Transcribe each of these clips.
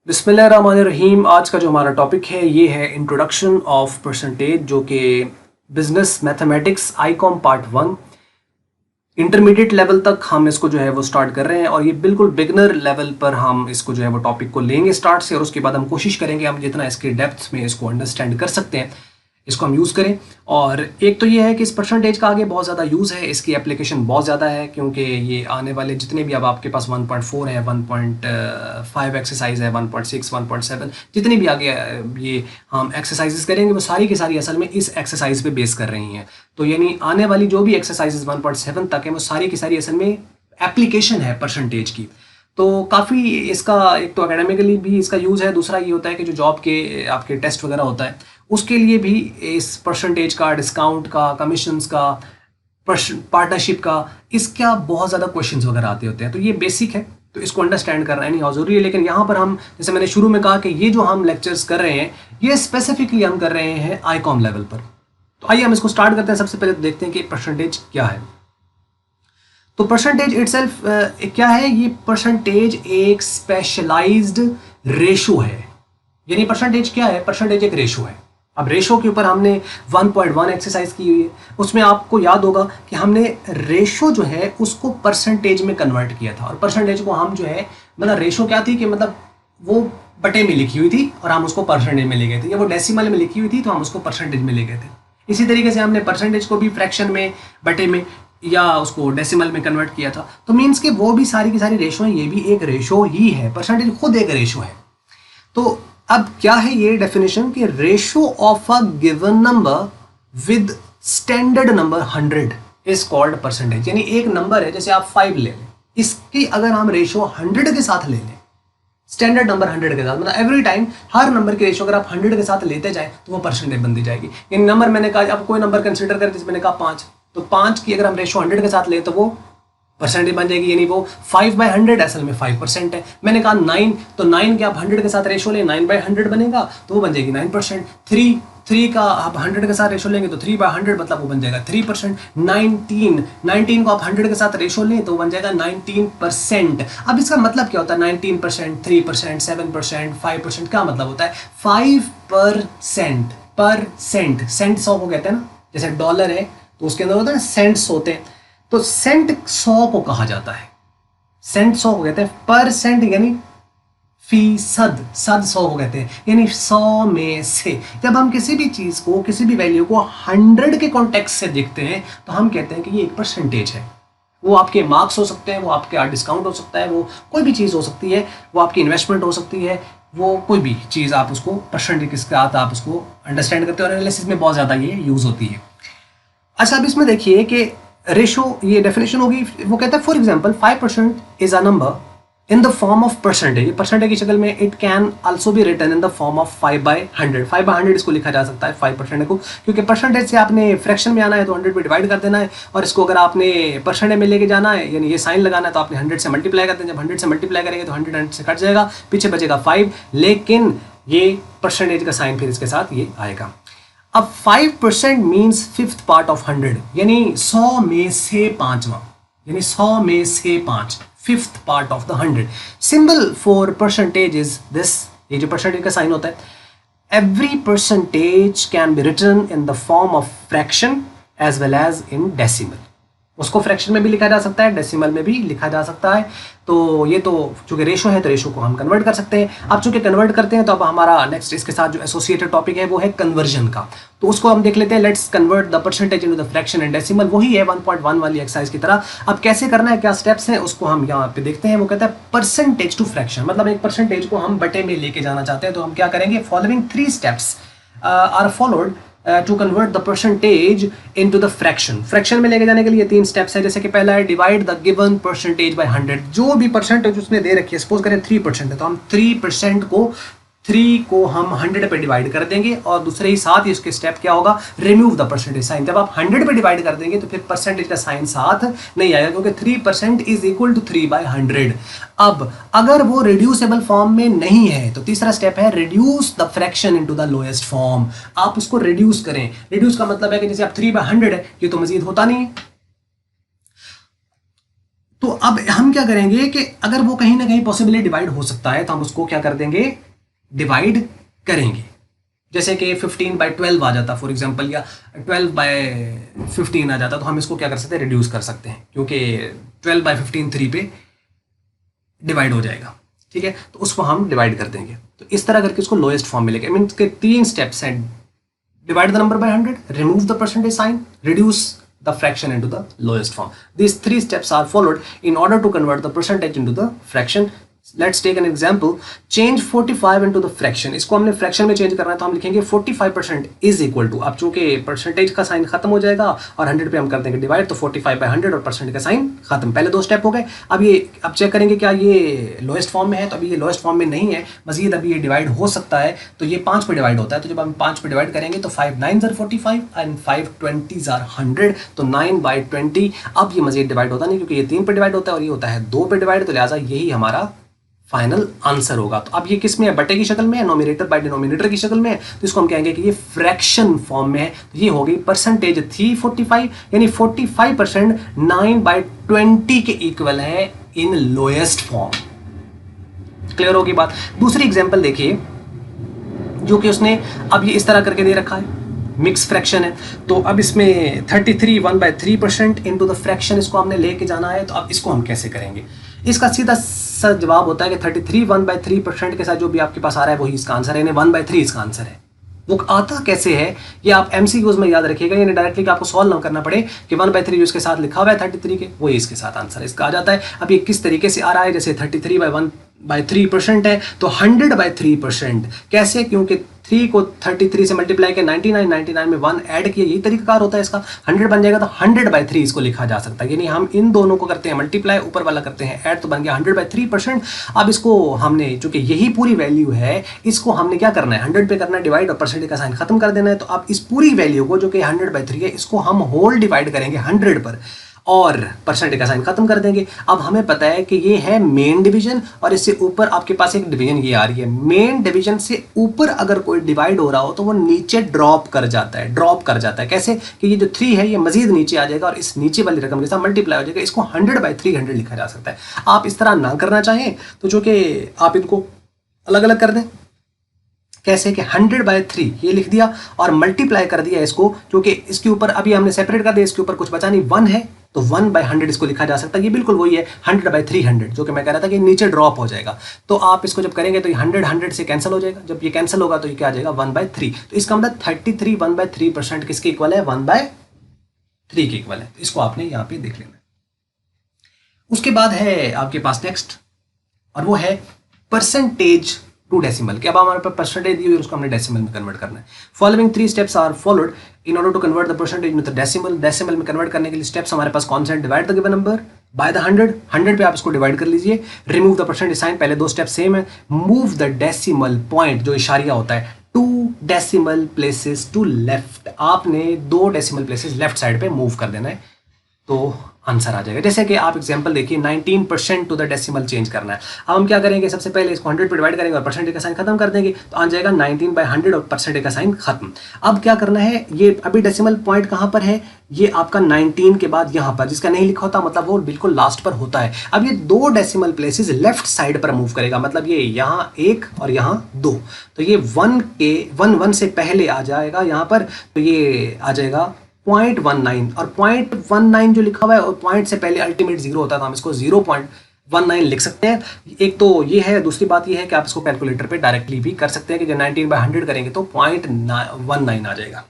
बिस्मिल्लाहिर्रहमानिर्रहीम। आज का जो हमारा टॉपिक है ये है इंट्रोडक्शन ऑफ परसेंटेज, जो कि business mathematics Icom part 1 intermediate level तक हम इसको जो है वो स्टार्ट कर रहे हैं और ये बिल्कुल बिगनर लेवल पर हम इसको जो है वो टॉपिक को लेंगे स्टार्ट से, और उसके बाद हम कोशिश करेंगे हम जितना इसके डेप्थ में इसको अंडरस्टैंड कर सकते हैं इसको हम यूज़ करें। और एक तो ये है कि इस परसेंटेज का आगे बहुत ज़्यादा यूज़ है, इसकी एप्लीकेशन बहुत ज़्यादा है, क्योंकि ये आने वाले जितने भी अब आपके पास 1.4 है, 1.5 एक्सरसाइज है, 1.6, 1.7 जितनी भी आगे ये हम एक्सरसाइजेस करेंगे वो सारी की सारी असल में इस एक्सरसाइज पे बेस कर रही हैं। तो यानी आने वाली जो भी एक्सरसाइजेस 1.7 तक है वो सारी की सारी असल में एप्लीकेशन है परसेंटेज की। तो काफ़ी इसका एक तो एकेडमिकली भी इसका यूज़ है, दूसरा ये होता है कि जो जॉब के आपके टेस्ट वगैरह होता है उसके लिए भी इस परसेंटेज का, डिस्काउंट का, कमीशंस का, पार्टनरशिप का, इसका बहुत ज़्यादा क्वेश्चंस वगैरह आते होते हैं। तो ये बेसिक है, तो इसको अंडरस्टैंड करना है नहीं ज़रूरी है। लेकिन यहाँ पर हम, जैसे मैंने शुरू में कहा कि ये जो हम लेक्चर्स कर रहे हैं ये स्पेसिफिकली हम कर रहे हैं आईकॉम लेवल पर। तो आइए हम इसको स्टार्ट करते हैं। सबसे पहले तो देखते हैं कि परसेंटेज क्या है। तो परसेंटेज इटसेल्फ क्या है? ये परसेंटेज एक स्पेशलाइज्ड रेशो है। यानी परसेंटेज क्या है? परसेंटेज एक रेशो है। अब रेशो के ऊपर हमने 1.1 एक्सरसाइज की हुई है, उसमें आपको याद होगा कि हमने रेशो जो है उसको परसेंटेज में कन्वर्ट किया था। और परसेंटेज को हम जो है, मतलब रेशो क्या थी कि मतलब वो बटे में लिखी हुई थी और हम उसको परसेंटेज में ले गए थे, या वो डेसिमल में लिखी हुई थी तो हम उसको परसेंटेज में ले गए थे। इसी तरीके से हमने परसेंटेज को भी फ्रैक्शन में, बटे में या उसको डेसिमल में कन्वर्ट किया था। तो मीन्स कि वो भी सारी की सारी रेशो है, ये भी एक रेशो ही है। परसेंटेज खुद एक रेशो है। तो अब क्या है ये डेफिनेशन कि ratio of a given number with standard number 100 is called percentage. यानी एक नंबर है, जैसे आप 5 ले लें, इसकी अगर हम रेशो 100 के साथ ले लें, स्टैंडर्ड नंबर 100 के साथ, मतलब एवरी टाइम हर नंबर की रेशो अगर आप 100 के साथ लेते जाए तो वो परसेंटेज बनती जाएगी। यानी नंबर मैंने कहा, अब कोई नंबर कंसिडर करें, जैसे मैंने कहा 5, तो 5 की अगर हम रेशो 100 के साथ लें तो वो परसेंटेज बन जाएगी। यानी वो 5/100 असल में 5% है। मैंने कहा 9, तो 9 के आप 100 के साथ रेशो लें, 9/100 बनेगा तो वो बन जाएगी 9%। 3 का आप 100 के साथ रेशो लेंगे तो 3/100 मतलब वो बन जाएगा 3%। 19 को आप 100 के साथ रेशो लें तो वो बन जाएगा 19%। अब इसका मतलब क्या होता है? 19%, 3%, 7%, 5%, क्या मतलब होता है? 5% परसेंट। सेंट 100 को कहते हैं ना, जैसे डॉलर है तो उसके अंदर होता है सेंट्स होते हैं, तो सेंट 100 को कहा जाता है। सेंट 100 को कहते हैं परसेंट, यानी फीसद, सद 100 को कहते हैं, यानी 100 में से। जब हम किसी भी चीज को, किसी भी वैल्यू को 100 के कॉन्टेक्स्ट से देखते हैं तो हम कहते हैं कि ये एक परसेंटेज है। वो आपके मार्क्स हो सकते हैं, वो आपके डिस्काउंट हो सकता है, वो कोई भी चीज़ हो सकती है, वो आपकी इन्वेस्टमेंट हो सकती है, वो कोई भी चीज़ आप उसको परसेंटेज के साथ आप उसको अंडरस्टैंड करते हो और एनालिसिस में बहुत ज़्यादा ये यूज़ होती है। अच्छा, अब इसमें देखिए कि रेशो, ये डेफिनेशन होगी, वो कहता है for example 5% is a number in the form of percentage. Percentage की शक्ल में it can also be written in the form of 5/100। 5/100 इसको लिखा जा सकता है 5% को, क्योंकि परसेंटेज से आपने फ्रैक्शन में आना है तो 100 पे डिवाइड कर देना है, और इसको अगर आपने परसेंटेज में लेके जाना है, यानी ये साइन लगाना है, तो आपने 100 से मल्टीप्लाई करते हैं। जब 100 से मल्टीप्लाई करेंगे तो 100 से कट जाएगा, पीछे बचेगा 5, लेकिन ये परसेंटेज का साइन फिर इसके साथ ये आएगा। अब 5% मीन्स 5th पार्ट ऑफ 100, यानी 100 में से 5वां, यानी 100 में से 5, 5th part of the 100। Symbol for percentage is this, ये जो परसेंटेज का साइन होता है, every percentage can be written in the form of fraction as well as in decimal. उसको फ्रैक्शन में भी लिखा जा सकता है, डेसिमल में भी लिखा जा सकता है। तो ये तो चूंकि रेशो है तो रेशो को हम कन्वर्ट कर सकते हैं। अब चूंकि कन्वर्ट करते हैं तो अब हमारा नेक्स्ट इसके साथ जो एसोसिएटेड टॉपिक है वो है कन्वर्जन का। तो उसको हम देख लेते हैं। Let's convert the percentage into the fraction and decimal. वही है 1.1 वाली एक्सरसाइज की तरह। अब कैसे करना है, क्या स्टेप्स हैं, उसको हम यहाँ पे देखते हैं। वो कहता है परसेंटेज टू फ्रैक्शन, मतलब एक परसेंटेज को हम बटे में लेके जाना चाहते हैं तो हम क्या करेंगे? Following 3 steps are followed to convert the percentage into the fraction. Fraction में लेके जाने के लिए 3 स्टेप्स है। जैसे कि पहला है divide the given percentage by 100। जो भी परसेंटेज उसने दे रखी है, सपोज करें 3% है, तो हम 3% को 3 को हम 100 पे डिवाइड कर देंगे, और दूसरे ही साथ ही उसके स्टेप क्या होगा? Remove the percentage sign. जब आप 100 पे डिवाइड कर देंगे तो फिर परसेंटेज का साइन साथ नहीं आएगा, क्योंकि 3% इज इक्वल टू 3/100। अब अगर वो रिड्यूसेबल फॉर्म में नहीं है तो तीसरा स्टेप है reduce the fraction into the lowest form. आप उसको रिड्यूस करें। रिड्यूस का मतलब है कि जैसे आप 3/100 है, ये तो मजीद होता नहीं है, तो अब हम क्या करेंगे कि अगर वो कहीं ना कहीं पॉसिबली डिवाइड हो सकता है तो हम उसको क्या कर देंगे, डिवाइड करेंगे। जैसे कि 15/12 आ जाता फॉर एग्जांपल, या 12/15 आ जाता, तो हम इसको क्या कर सकते हैं, रिड्यूस कर सकते हैं, क्योंकि 12/15 3 पे डिवाइड हो जाएगा। ठीक है, तो उसको हम डिवाइड कर देंगे। तो इस तरह करके उसको लोएस्ट फॉर्म मिलेगा। मीन के 3 स्टेप्स हैं, divide the number by 100, remove the percentage sign, reduce the fraction into the lowest form. These 3 steps are followed in order to convert the percentage into the fraction. Let's take an example. Change 45 into the fraction. इसको हमने fraction में change करना है, तो हम लिखेंगे 45% is equal to, अब चूंकि परसेंटेज का साइन खत्म हो जाएगा और 100 पे हम कर देंगे डिवाइड, तो 45/100 और परसेंट का साइन खत्म। पहले 2 स्टेप हो गए। अब चेक करेंगे क्या ये लोएस्ट फॉर्म में है, तो अभी ये लोएस्ट फॉर्म में नहीं है, मजीद अभी ये डिवाइड हो सकता है। तो ये 5 पे डिवाइड होता है, तो जब हम 5 पे डिवाइड करेंगे तो 5 9s are 45 and 5 20s are 100, तो 9/20। अब ये मजीद डिवाइड होता नहीं, क्योंकि ये 3 पे डिवाइड होता है और ये होता है 2 पे डिवाइड, तो लिहाजा यही हमारा फाइनल आंसर होगा। तो अब ये किस में है, बटे की शक्ल में है, नोमिनेटर बाय डिनोमिनेटर की शक्ल में है, तो इसको हम कहेंगे कि ये फ्रैक्शन फॉर्म में है। तो ये हो गई परसेंटेज थी 45, यानी 45% 9/20 के इक्वल है इन लोएस्ट फॉर्म। क्लियर होगी बात। दूसरी एग्जांपल देखिए, जो कि उसने अब ये इस तरह करके दे रखा है, मिक्स फ्रैक्शन है। तो अब इसमें 33 1/3% इनटू द फ्रैक्शन इसको हमने लेके जाना है। तो अब इसको हम कैसे करेंगे, इसका सीधा सा जवाब होता है कि 33 1/3% के साथ जो भी आपके पास आ रहा है वही इसका आंसर है, यानी 1/3 इसका आंसर है। वो आता कैसे है ये आप एमसीक्यूज में याद रखिएगा, यानी डायरेक्टली कि आपको सॉल्व ना करना पड़े कि 1/3 जो इसके साथ लिखा हुआ है 33 के, वही इसके साथ आंसर इसका आ जाता है। अब ये किस तरीके से आ रहा है, जैसे 33/1/3% है, तो 100/3% कैसे, क्योंकि 3 को 33 से मल्टीप्लाई किया, 99 में 1 ऐड किया, यही तरीकाकार होता है इसका। 100 बन जाएगा तो 100/3 इसको लिखा जा सकता है, यानी हम इन दोनों को करते हैं मल्टीप्लाई, ऊपर वाला करते हैं ऐड, तो बन गया 100/3%। अब इसको हमने, चूंकि यही पूरी वैल्यू है, इसको हमने क्या करना है, 100 पे करना है डिवाइड और परसेंटेज का साइन खत्म कर देना है। तो अब इस पूरी वैल्यू को जो कि 100/3 है, इसको हम होल डिवाइड करेंगे 100 पर और परसेंटेज का साइन खत्म कर देंगे। अब हमें पता है कि ये है मेन डिवीजन और इससे ऊपर आपके पास एक डिवीजन ये आ रही है। मेन डिवीजन से ऊपर अगर कोई डिवाइड हो रहा हो तो वो नीचे ड्रॉप कर जाता है। कैसे कि ये जो 3 है ये मजीद नीचे आ जाएगा और इस नीचे वाली रकम के साथ मल्टीप्लाई हो जाएगा। इसको 100/300 लिखा जा सकता है। आप इस तरह ना करना चाहें तो जो कि आप इनको अलग अलग कर दें, कैसे कि 100/3 ये लिख दिया और मल्टीप्लाई कर दिया इसको, क्योंकि इसके ऊपर अभी हमने सेपरेट कर दिया, इसके ऊपर कुछ बचा नहीं, 1 है, तो 1/100 इसको लिखा जा सकता है। ये बिल्कुल वही है 100/300 जो कि मैं कह रहा था कि नीचे ड्रॉप हो जाएगा। तो आप इसको जब करेंगे तो ये 100 से कैंसिल हो जाएगा। जब ये कैंसिल होगा तो ये क्या आ जाएगा, 1/3। तो इसका मतलब 33 1/3% किसके इक्वल है, 1/3 के इक्वल है। तो इसको आपने यहाँ पे देख लेना। उसके बाद है आपके पास नेक्स्ट, और वो है परसेंटेज टू डेसिमल। कि अब हमारे पास परसेंटेज दी हुई है, उसको हमने डेसिमल में कन्वर्ट करना है। Following 3 steps are followed in order to convert the percentage into decimal. Decimal में कन्वर्ट करने के लिए स्टेप्स हमारे पास कौन से हैं, divide the given number by the 100 पे आप इसको डिवाइड कर लीजिए। रिमूव द परसेंटेज साइन, पहले 2 स्टेप सेम है। मूव द डेसिमल पॉइंट, जो इशारिया होता है, 2 डेसिमल प्लेसेस टू लेफ्ट। आपने 2 डेसिमल प्लेसेस लेफ्ट साइड पे मूव कर देना है, तो आंसर आ जाएगा। जैसे कि आप एग्जांपल देखिए, 19% टू द डेसिमल चेंज करना है। अब हम क्या करेंगे, सबसे पहले इसको 100 पे डिवाइड करेंगे और परसेंटेज का साइन खत्म कर देंगे, तो आ जाएगा 19/100 और परसेंटेज का साइन खत्म। अब क्या करना है, ये अभी डेसिमल पॉइंट कहाँ पर है, ये आपका 19 के बाद यहाँ पर, जिसका नहीं लिखा होता मतलब वो बिल्कुल लास्ट पर होता है। अब ये 2 डेसिमल प्लेसेस लेफ्ट साइड पर मूव करेगा, मतलब ये यहाँ 1 और यहाँ 2, तो ये 1 से पहले आ जाएगा यहाँ पर, तो ये आ जाएगा 0.19, और 0.19 जो लिखा हुआ है और पॉइंट से पहले अल्टीमेट 0 होता है, तो हम इसको 0.19 लिख सकते हैं। एक तो ये है, दूसरी बात ये है कि आप इसको कैलकुलेटर पे डायरेक्टली भी कर सकते हैं कि जब 19/100 करेंगे तो 0.19 आ जाएगा।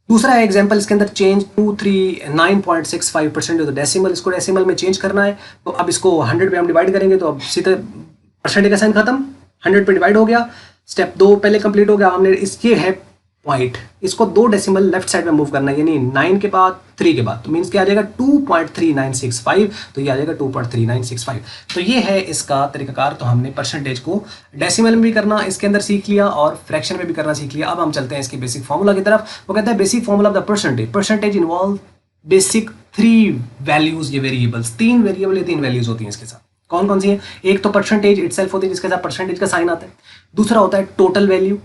दूसरा एग्जांपल, इसके अंदर चेंज 239.65% ऑफ द डेसिमल, इसको डेसिमल में चेंज करना है। तो अब इसको 100 पे हम डिवाइड करेंगे, तो अब सीधे परसेंटेज का साइन खत्म, 100 पे डिवाइड हो गया, स्टेप 2 पहले कंप्लीट हो गया। हमने इसके है पॉइंट, इसको 2 डेसिमल लेफ्ट साइड में मूव करना है, यानी 9 के बाद 3 के बाद, तो मीन्स क्या आ जाएगा 2.3965, तो ये आ जाएगा 2.3965। तो ये है इसका तरीकाकार। तो हमने परसेंटेज को डेसिमल में भी करना इसके अंदर सीख लिया और फ्रैक्शन में भी करना सीख लिया। अब हम चलते हैं इसके बेसिक फॉर्मूला की तरफ। वो कहता है basic formula of the percentage. Percentage involve basic 3 values, ये वेरिएबल्स, 3 वेरिएबल या 3 वैल्यूज होती हैं इसके साथ। कौन कौन सी है, एक तो परसेंटेज इटसेल्फ होती है जिसके साथ परसेंटेज का साइन आता है, दूसरा होता है टोटल वैल्यू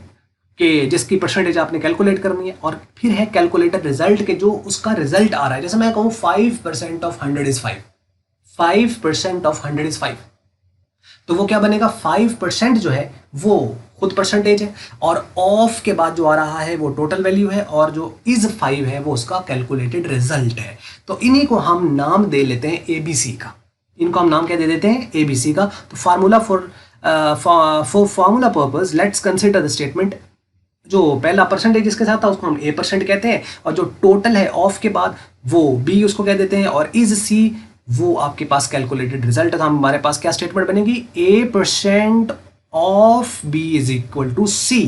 कि जिसकी परसेंटेज आपने कैलकुलेट करनी है, और फिर है कैलकुलेटर रिजल्ट के जो उसका रिजल्ट आ रहा है। जैसे मैं कहूँ 5% ऑफ 100 इज 5, 5% ऑफ 100 इज 5, तो वो क्या बनेगा 5% जो है वो खुद परसेंटेज है, और ऑफ के बाद जो आ रहा है वो टोटल वैल्यू है, और जो इज 5 है वो उसका कैलकुलेटेड रिजल्ट है। तो इन्हीं को हम नाम दे लेते हैं एबीसी का। इनको हम नाम क्या दे देते हैं, एबीसी का। तो formula for formula purpose let's consider the statement. जो पहला परसेंटेज इसके साथ था उसको हम A% कहते हैं, और जो टोटल है ऑफ के बाद वो B उसको कह देते हैं, और इज C वो आपके पास कैलकुलेटेड रिजल्ट था। हमारे पास क्या स्टेटमेंट बनेगी, A% of B is equal to C,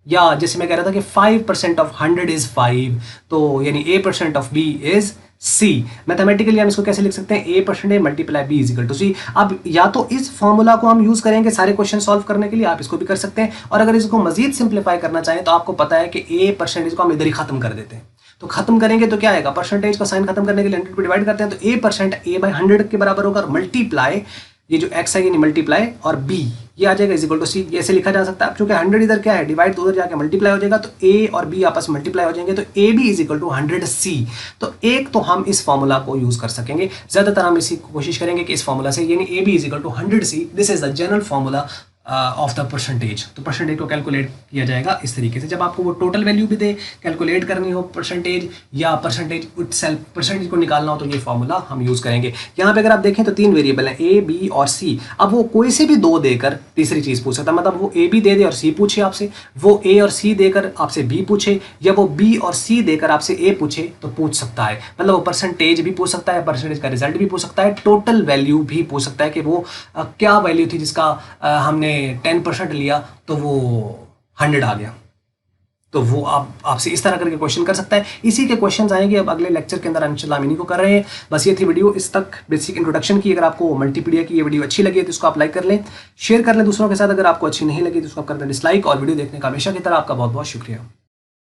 या जैसे मैं कह रहा था कि 5% ऑफ 100 इज 5, तो यानी A% of B is C। Mathematically हम इसको कैसे लिख सकते हैं, A% multiply B is equal to C। अब या तो इस फॉर्मूला को हम यूज करेंगे सारे क्वेश्चन सॉल्व करने के लिए, आप इसको भी कर सकते हैं, और अगर इसको मजीद सिंप्लीफाई करना चाहें तो आपको पता है कि A% को हम इधर ही खत्म कर देते हैं। तो खत्म करेंगे तो क्या आएगा, परसेंटेज का साइन खत्म करने के लिए 100 पे डिवाइड करते हैं, तो A% A/100 के बराबर होगा, और मल्टीप्लाई ये जो x है ये मल्टीप्लाई और b ये आ जाएगा इज इक्वल टू सी। ये ऐसे लिखा जा सकता है। अब चूंकि 100 इधर क्या है डिवाइड, तो उधर जाके मल्टीप्लाई हो जाएगा, तो a और b आपस में मल्टीप्लाई हो जाएंगे, तो A B is equal to 100c। तो एक तो हम इस फॉर्मूला को यूज कर सकेंगे, ज्यादातर हम इसी कोशिश करेंगे कि इस फॉर्मूला से, यानी A B is equal to 100c, this is the general formula of the percentage. तो परसेंटेज को कैलकुलेट किया जाएगा इस तरीके से। जब आपको वो टोटल वैल्यू भी दे, कैलकुलेट करनी हो परसेंटेज, या परसेंटेज इटसेल्फ परसेंटेज को निकालना हो, तो ये फॉर्मूला हम यूज करेंगे। यहाँ पे अगर आप देखें तो 3 वेरिएबल हैं, ए बी और सी। अब वो कोई से भी 2 देकर तीसरी चीज पूछ सकता है, मतलब वो ए बी दे दे और सी पूछे आपसे, वो ए और सी देकर आपसे बी पूछे, या वो बी और सी देकर आपसे ए पूछे तो पूछ सकता है। मतलब वो परसेंटेज भी पूछ सकता है, परसेंटेज का रिजल्ट भी पूछ सकता है, टोटल वैल्यू भी पूछ सकता है कि वो क्या वैल्यू थी जिसका हमने 10% लिया तो वो 100 आ गया। तो वो आपसे इस तरह करके क्वेश्चन कर सकता है। इसी के क्वेश्चंस आएंगे अब अगले लेक्चर के अंदर, इंशाल्लाह हम इन्हीं को कर रहे हैं। बस ये थी वीडियो, इस तक बेसिक इंट्रोडक्शन की। अगर आपको मल्टीपीडिया की ये वीडियो अच्छी लगी है तो इसको आप लाइक कर लें, शेयर कर लें दूसरों के साथ। अगर आपको अच्छी नहीं लगी तो उसको आप कर दें डिसलाइक, और वीडियो देखने का हमेशा की तरह आपका बहुत बहुत शुक्रिया।